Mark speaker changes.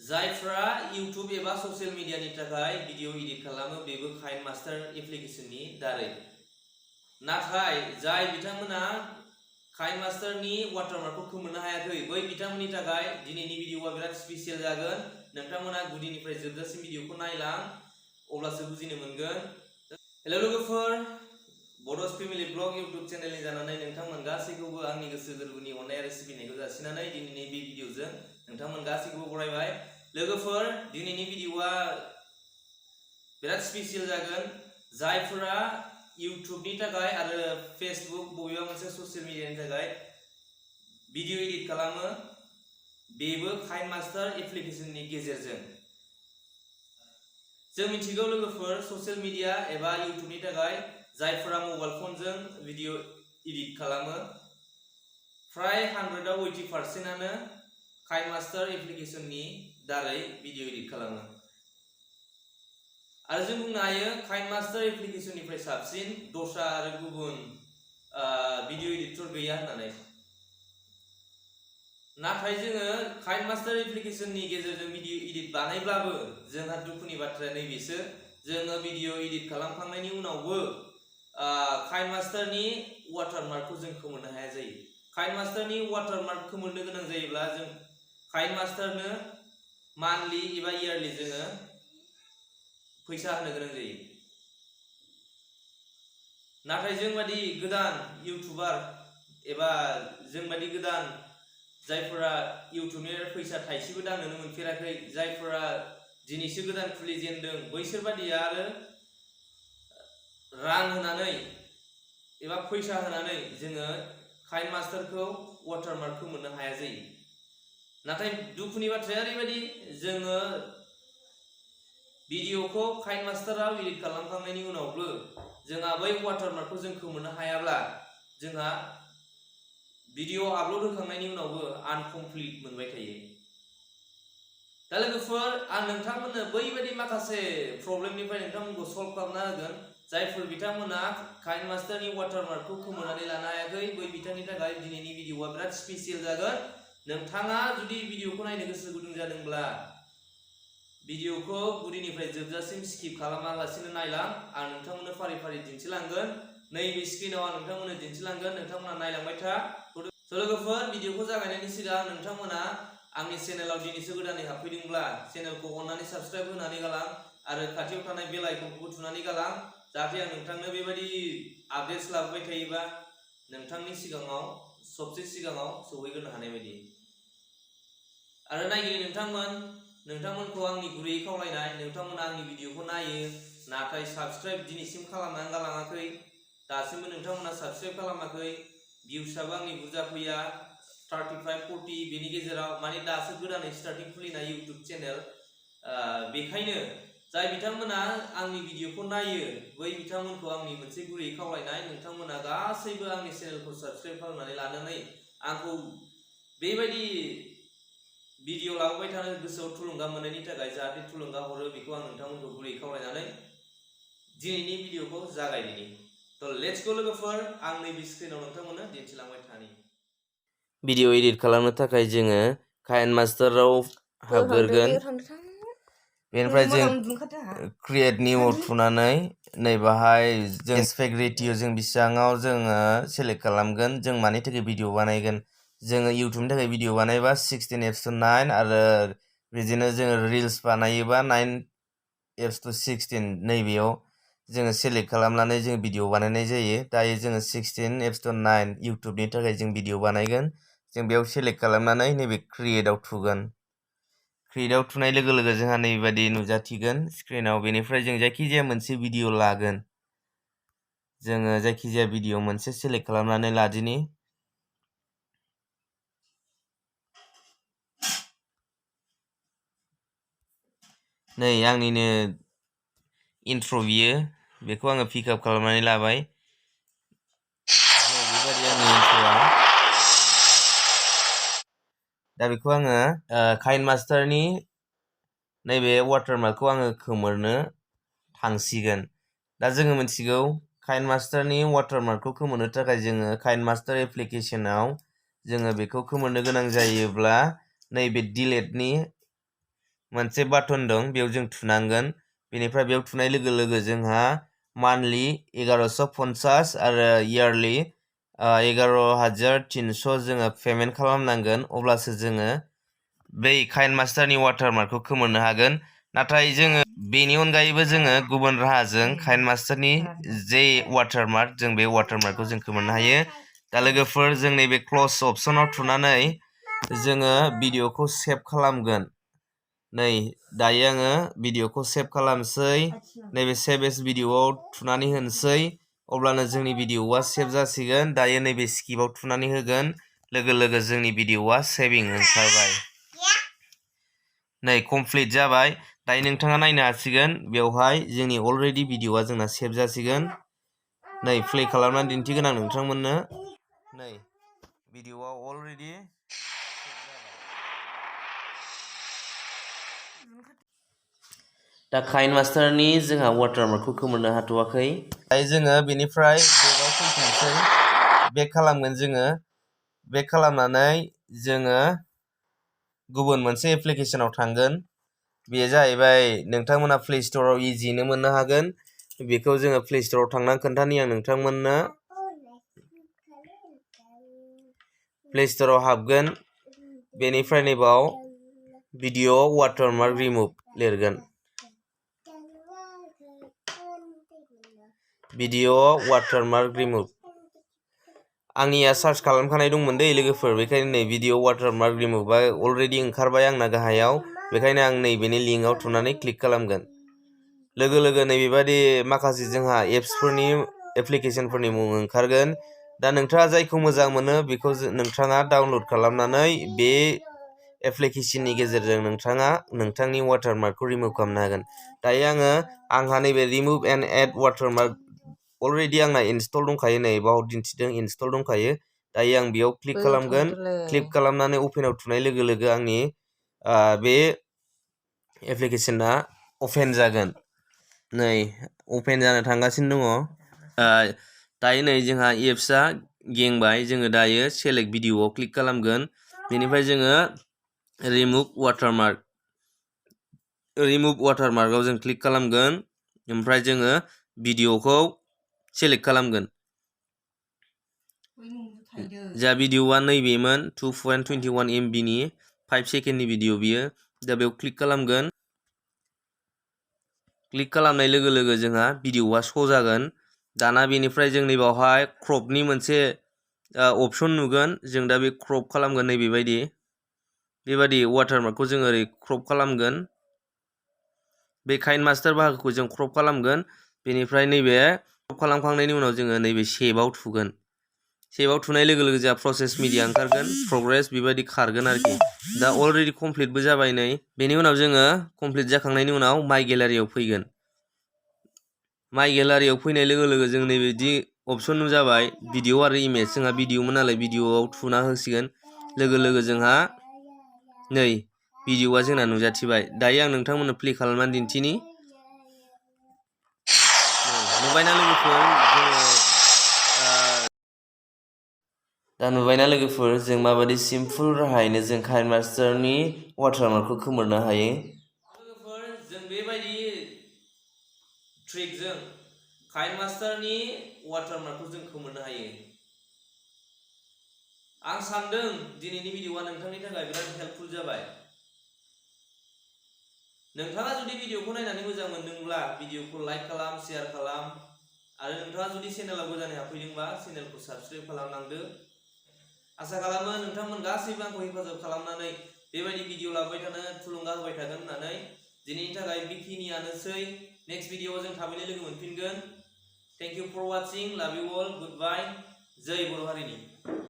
Speaker 1: जायफ्रा यूट्यूब एबा ससियेल मीडियानि थाखाय भिडिअ एडिट खालामो बेबो काइनमास्टार एप्लिकेशननि दारै नाथाय जाय बिथांमोना काइनमास्टारनि वाटारमार्कखौ खोमोरनो हायाखै बै बिथांमोननि थाखाय दिनैनि भिडिअआ बिराद स्पेशल जागोन नोंथांमोना गुदिनिफ्राय जोबजासिम भिडिअखौ नायलां अब्लासो बुजिनो मोनगोन। हेलो लोगोफोर बड'स फेमिलि ब्लग यूट्यूब चेनेलनि जानानै नोंथांमोन गासैखौबो आंनि गोसो गोरबोनि अननाय आरो सिबिनायखौ जासिनानै दिनैनि बे भिडिअजों नोंथांमोन गासैखौबो बरायबाय। लोगोफोर दिनैनि भिडिअआ बिराद स्पेशल जागोन जायफोरा यूट्यूबनि थाखाय आरो फेसबुक बबेबा मोनसे ससियेल मीडियानि थाखाय भिडिअ एडिट खालामो बेबो काइनमास्टार एप्लिकेशननि गेजेरजों। जों मिथिगौ लोगोफोर ससियेल मीडिया एबा यूट्यूबनि थाखाय जायफोरा मबाइल फनजों भिडिअ एडिट खालामो फ्राय 100आव 80%आनो काइनमास्टार एप्लिकेशननि दारै भिडिअ एडिट खालामो आरो जों बुंनो हायो काइनमास्टार एप्लिकेशननिफ्राय साबसिन दस्रा आरो गुबुन भिडिअ एडिटर गैया होननानै। नाथाय जोङो काइनमास्टार एप्लिकेशननि गेजेरजों भिडिअ एडिट बानायब्लाबो जोंहा दुखुनि बाथ्राया नैबेसो जोङो भिडिअ एडिट खालामखांनायनि उनावबो काइनमास्टारनि वाटारमार्कखौ जों खोमोरनो हाया जायो। काइनमास्टारनि वाटारमार्क खोमोरनो गोनां जायोब्ला जों काइनमास्टारनो मान्थलि एबा इयारलि जोङो फैसा होनो गोनां जायो। नाथाय जोंबादि गोदान इउटुबार एबा जोंबादि गोदान जायफोरा यूट्यूबनिफ्राय फैसा थाइसेबो दांनोनो मोनफेराखै जायफोरा दिनैसो गोदान खुलिजेनदों बैसोर बादिया आरो रां होनानै एबा फैसा होनानै जोङो काइनमास्टारखौ वाटारमार्क खोमोरनो हाया जायो। नाथाय दुखुनि बाथ्राया ओरैबायदि जोङो भिडिअखौ काइनमास्टाराव एडिट खालामखांनायनि उनावबो जोंहा बै वाटारमार्कखौ जों खोमोरनो हायाब्ला जोंहा भिडिअ आपल'ड होखांनायनि उनावबो आनकमप्लिट मोनबाय थायो। दा लोगोफोर आं नोंथांमोननो बैबायदि माखासे प्रब्लेमनिफ्राय नोंथांमोनखौ सल्भ खालामना होगोन जायफोर बिथांमोना काइनमास्टारनि वाटारमार्कखौ खोमोरनानै लानो हायाखै बै बिथांनि थाखाय दिनैनि भिडिअआ बिराद स्पेशल जागोन। नोंथाङा जुदि भिडिअखौ नायनो गोसो गुदुं जादोंब्ला भिडिअखौ गुदिनिफ्राय जोबजासिम स्किप खालामालासिनो नायलां आं नोंथांमोननो फारि फारि दिन्थिलांगोन। नैबे स्क्रिनाव आं नोंथांमोननो दिन्थिलांगोन नोंथांमोना नायलांबाय था। लोगोफोर भिडिअखौ जागायनायनि सिगां नोंथांमोना आंनि चेनेलाव दिनैसो गोदानै हाबफैदोंब्ला चेनेलखौ अननानै साबस्क्राइब होनानै गालां आरो खाथियाव थानाय बेल आइकनखौबो थुनानै गालां जाहाथे आं नोंथांनो बेबायदि आपडेट्स लाबोबाय थायोबा नोंथांनि सिगाङाव सबसे सिगाङाव सौहैग्रोनो हानाय बायदि। आरो नायगिरि नोंथांमोनखौ आंनि गुरैयै खावलायनाय नोंथांमोना आंनि भिडिअखौ नायो नाथाय साबस्क्राइब दिनैसिम खालामनानै गालाङाखै दासिमबो नोंथांमोना साबस्क्राइब खालामाखै भिउसआबो आंनि बुरजा फैया 35-40 बेनि गेजेराव माने दासो गोदानै स्टार्टिं खुलिनाय यूट्यूब चेनेल बेखायनो जाय बिथांमोना आंनि भिडिअखौ नायो बै बिथांमोनखौ आंनि मोनसे गुरै खावलायनाय नोंथांमोना गासैबो आंनि चेनेलखौ साबस्क्राइब खालामनानै लानानै आंखौ बेबायदि भिडिअ लाबोबाय थानो गोसोआव थुलुंगा मोननायनि थाखाय जाहाथे थुलुंगा हरो बेखौ आं नोंथांमोनखौ गुरै खावलायनानै दिनैनि भिडिअखौ जागायदिनि। लेट्स गो लोगोफोर आं नैबे स्क्रिनाव नोंथांमोननो दिन्थिलांबाय थानि। भिडिअ एडिट खालामनो थाखाय जोङो काइनमास्टाराव हाबग्रोगोन बेनिफ्राय जों क्रिएट निउ थुनानै नैबाहाय जों एस्पेक्ट रेटिअ जों बेसेबाङाव जोङो सेलेक्ट खालामगोन जों मानि थाखाय भिडिअ बानायगोन जोङो यूट्यूबनि थाखाय भिडिअ बानायबा 16:9 आरो बिदिनो जोङो रिल्स बानायोबा 9:16 नैबेयाव जोङो सेलेक्ट खालामनानै जों भिडिअ बानायनाय जायो। दायो जोङो 16:9 यूट्यूबनि थाखाय जों भिडिअ बानायगोन जों बेयाव सेलेक्ट खालामनानै नैबे क्रिएटआव थुगोन। क्रिएटआव थुनाय लोगो लोगो जोंहा नैबादि नुजाथिगोन स्क्रिनाव बेनिफ्राय जों जायखिजाया मोनसे भिडिअ लागोन जोङो जायखिजाया भिडिअ मोनसे सेलेक्ट खालामनानै लादिनि नै आंनिनो इन्ट्र बियो बेखौ आङो पिकआप खालामनानै लाबाय बेबायदि आंनि इन्ट्रआ दा बेखौ आङो काइनमास्टारनि नैबे वाटारमार्कखौ आङो खोमोरनो थांसिगोन। दा जोङो मिथिगौ काइनमास्टारनि वाटारमार्कखौ खोमोरनो थाखाय जोङो काइनमास्टार एप्लिकेशनाव जोङो बेखौ खोमोरनो गोनां जायोब्ला नैबे डिलेटनि मोनसे बाटन दं बेयाव जों थुनांगोन बेनिफ्राय बेयाव थुनाय लोगो लोगो जोंहा मान्थलि 1150 आरो इयारलि 11,300 जोङो पेमेन्ट खालामनांगोन अब्लासो जोङो बै काइनमास्टारनि वाटारमार्कखौ खोमोरनो हागोन नाथाय जोङो बेनि अनगायैबो जोङो गुबुन राहाजों काइनमास्टारनि जे वाटारमार्क जों बे वाटारमार्कखौ जों खोमोरनो हायो दा लोगोफोर जों नैबे क्लस अपसनाव थुनानै जोङो भिडिअखौ सेभ खालामगोन नै दायो आङो भिडिअखौ सेभ खालामसै नैबे सेभ एस भिडिअआव थुनानै होनोसै अब्लानो जोंनि भिडिअआ सेभ जासिगोन दायो नैबे स्किपआव थुनानै होगोन लोगो लोगो जोंनि भिडिअआ सेभिं ओंखारबाय नै कमप्लिट जाबाय दायो नोंथाङा नायनो हासिगोन बेवहाय जोंनि अलरेडि भिडिअआ जोंना सेभ जासिगोन नै प्ले खालामनानै दिन्थिगोन आं नोंथांमोननो नै भिडिअआ अलरेडि दा काइनमास्टारनि जोंहा वाटारमार्कखौ खोमोरनो हाथ'वाखै दायो जोङो बेनिफ्राय बेकआव फैफिनसै बेक खालामगोन जोङो बेक खालामनानै जोङो गुबुन मोनसे एप्लिकेसनाव थांगोन बेयो जाहैबाय नोंथांमोना प्ले स्ट'राव इजियैनो मोननो हागोन बेखौ जोङो प्ले स्ट'राव थांनानै खोन्थानि आं नोंथांमोननो प्ले स्ट'राव हाबगोन बेनिफ्राय नैबाव भिडिअ वाटारमार्क रिमुभ लिरगोन भिडिअ वाटारमार्क रिमुभ आंनिया सार्च खालामखानाय दंमोन दै लोगोफोर बेखायनो नै भिडिअ वाटारमार्क रिमुभआ अलरेडि ओंखारबाय आंना गाहायाव बेखायनो आं नैबेनि लिंकआव थुनानै क्लिक खालामगोन लोगो लोगो नैबेबादि माखासे जोंहा एप्सफोरनि एप्लिकेसनफोरनि मुं ओंखारगोन दा नोंथाङा जायखौ मोजां मोनो बेखौ नोंथाङा डाउनलड खालामनानै बे एप्लिकेसननि गेजेरजों नोंथाङा नोंथांनि वाटारमार्कखौ रिमुभ खालामनो हागोन दायो आंहा नैबे रिमुभ एन्ड एड वाटारमार्क अलरेडि आंना इनस्टल दंखायो नै बाव दिन्थिदों इनस्टल दंखायो दायो आं बेयाव क्लिक खालामगोन क्लिक खालामनानै अपेनाव थुनाय लोगो लोगो आंनि बे एप्लिकेसना अपेन जागोन नै अपेन जानो थांगासिनो दङ दायो नै जोंहा एप्सआ गेंबाय जोङो दायो सेलेक्ट भिडिअआव क्लिक खालामगोन बेनिफ्राय जोङो रिमुभ वाटारमार्कआव जों क्लिक खालामगोन ओमफ्राय जोङो भिडिअखौ सेलेक्ट खालामगोन जा भिडिअआ नैबेमोन 2.21 MBनि 5 सेकेन्डनि भिडिअ बियो दा बेयाव क्लिक खालामगोन क्लिक खालामनाय लोगो लोगो जोंहा भिडिअआ श' जागोन दाना बेनिफ्राय जों नैबावहाय क्रपनि मोनसे अपसन नुगोन जों दा बे क्रप खालामगोन नैबेबायदि बेबादि वाटारमार्कखौ जों ओरै क्रप खालामगोन बे काइनमास्टार बाहागोखौ जों क्रप खालामगोन बेनिफ्राय नैबे क्रप खालामखांनायनि उनाव जोङो नैबे सेभआव थुगोन सेभआव थुनाय लोगो लोगो जोंहा प्रसेस मिडिया ओंखारगोन प्रग्रेस बेबायदि खारगोन आरोखि दा अलरेडि कमप्लिटबो जाबाय नै बेनि उनाव जोङो कमप्लिट जाखांनायनि उनाव माइ गेलारियाव फैगोन माइ गेलारियाव फैनाय लोगो लोगो जों नैबेदि अपसन जाबाय भिडिअ आरो इमेज जोंहा भिडिअमोन नालाय भिडिअआव थुना होसिगोन लोगो लोगो जोंहा नै भिडिअआ जोंना नुजाथिबाय दायो आं नोंथांमोननो प्ले खालामनानै दिन्थिनि नुबायना लोगोफोर दा नुबायना लोगोफोर जों माबायदि सिम्पल राहायैनो जों काइनमास्टारनि वाटारमार्कखौ खोमोरनो हायो लोगोफोर जों बेबायदि ट्रिकजों काइनमास्टारनि वाटारमार्कखौ जों खोमोरनो हायो आं सानदों दिनैनि भिडिअआ नोंथांनि थाखाय बिराद हेल्पफुल जाबाय नोंथाङा जुदि भिडिअखौ नायनानै मोजां मोनदोंब्ला भिडिअखौ लाइक खालाम शेयार खालाम आरो नोंथाङा जुदि चेनेलाव गोदानै हाबफैदोंबा चेनेलखौ साबस्क्राइब खालामनांदो आसा खालामो नोंथांमोन गासैबो आंखौ हेफाजाब खालामनानै बेबायदि भिडिअ लाबोबाय थानो थुलुंगा होबाय थागोन होननानै दिनैनि थाखाय बेखिनियानोसै नेक्स्ट भिडिअआव जों थाबैनो लोगो मोनफिनगोन थेंक इउ फर वाचिं लाभ इउ अल गुड बाय जय बर' हारिनि